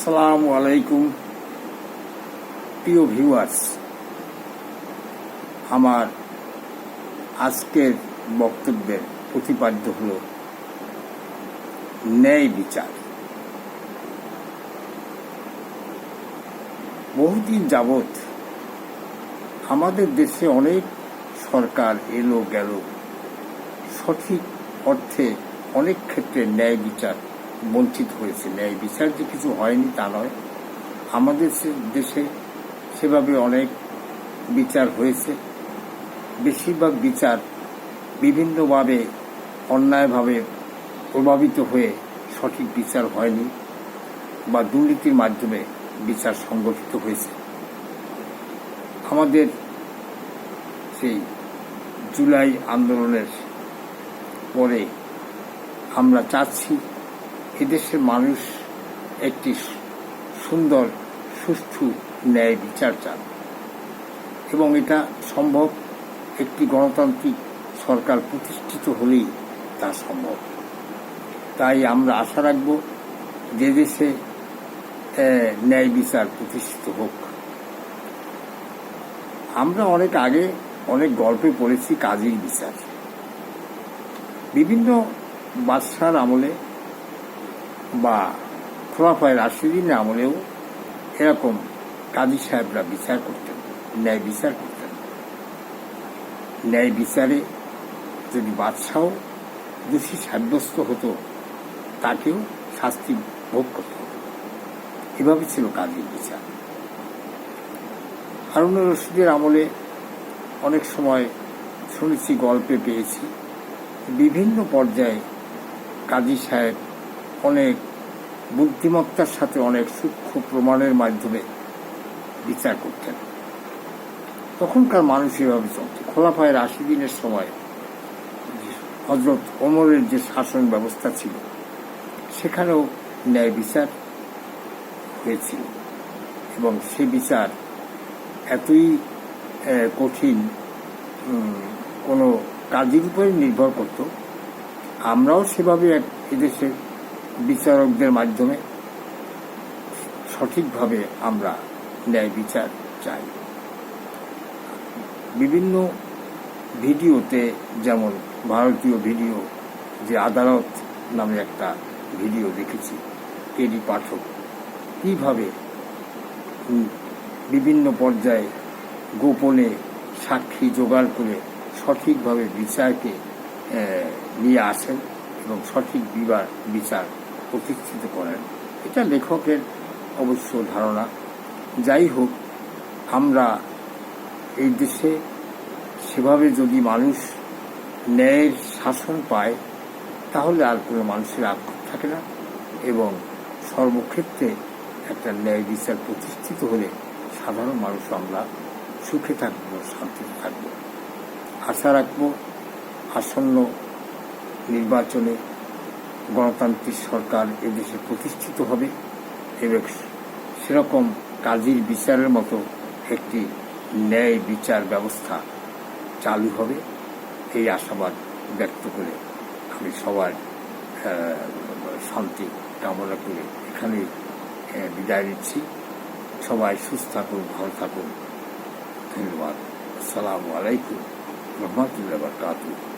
আসসালামু আলাইকুম প্রিয় ভিউয়ার্স। আমার আজকের বক্তব্যের প্রতিপাদ্য হল ন্যায় বিচার। বহুদিন যাবৎ আমাদের দেশে অনেক সরকার এলো গেল, সঠিক অর্থে অনেক ক্ষেত্রে ন্যায় বিচার বঞ্চিত হয়েছে। ন্যায় বিচার যে কিছু হয়নি তা নয়, আমাদের দেশে সেভাবে অনেক বিচার হয়েছে। বেশিরভাগ বিচার বিভিন্নভাবে অন্যায়ভাবে প্রভাবিত হয়ে সঠিক বিচার হয়নি বা দুর্নীতির মাধ্যমে বিচার সংগঠিত হয়েছে। আমাদের সেই জুলাই আন্দোলনের পরে আমরা চাচ্ছি এদেশের মানুষ একটি সুন্দর সুষ্ঠু ন্যায় বিচার চান, এবং এটা সম্ভব একটি গণতান্ত্রিক সরকার প্রতিষ্ঠিত হলেই তা সম্ভব। তাই আমরা আশা রাখব যে দেশে ন্যায় বিচার প্রতিষ্ঠিত হোক। আমরা অনেক আগে অনেক গল্পে পড়েছি কাজীর বিচার। বিভিন্ন বাদশার আমলে বা খোলাফায়ে রাশিদিনের আমলেও এরকম কাজী সাহেবরা বিচার করতেন, ন্যায় বিচার করতেন। ন্যায় বিচারে যদি বাদশাহ দোষী সাব্যস্ত হতো, তাকেও শাস্তি ভোগ করতে হতো। এভাবে ছিল কাজীর বিচার। হারুনুর রশিদের আমলে অনেক সময় শুনেছি, গল্পে পেয়েছি, বিভিন্ন পর্যায়ে কাজী সাহেব অনেক বুদ্ধিমত্তার সাথে অনেক সূক্ষ্ম প্রমাণের মাধ্যমে বিচার করতেন। তখনকার মানুষ এভাবে চলত। খোলাফায়ে রাশিদিনের সময় হযরত ওমরের যে শাসন ব্যবস্থা ছিল, সেখানেও ন্যায় বিচার হয়েছিল, এবং সে বিচার এতই কঠিন, কোনো কাজের উপরে নির্ভর করত। আমরাও সেভাবে এদেশের বিচারকদের মাধ্যমে সঠিকভাবে আমরা ন্যায় বিচার চাই। বিভিন্ন ভিডিওতে, যেমন ভারতীয় ভিডিও, যে আদালত নামে একটা ভিডিও দেখেছি, কেডি পাঠক কীভাবে বিভিন্ন পর্যায়ে গোপনে সাক্ষী জোগাড় করে সঠিকভাবে বিচারকে নিয়ে আসেন এবং সঠিক বিচার প্রতিষ্ঠিত করেন। এটা লেখকের অবশ্য ধারণা। যাই হোক, আমরা এই দেশে সেভাবে যদি মানুষ ন্যায়ের শাসন পায়, তাহলে আর কোনো মানুষের আক্ষেপ থাকে না, এবং সর্বক্ষেত্রে একটা ন্যায় বিচার প্রতিষ্ঠিত হলে সাধারণ মানুষ আমরা সুখে থাকবো, শান্তিতে থাকবো। আশা রাখবো আসন্ন নির্বাচনে গণতান্ত্রিক সরকার এদেশে প্রতিষ্ঠিত হবে এবং সেরকম কাজীর বিচারের মতো একটি ন্যায় বিচার ব্যবস্থা চালু হবে। এই আশাবাদ ব্যক্ত করে আমি সবার শান্তি কামনা করে এখানে বিদায় নিচ্ছি। সবাই সুস্থ থাকুন, ভালো থাকুন। ধন্যবাদ। আসসালামু আলাইকুম রহমতুল্লাহি ওয়া বারাকাতুহু।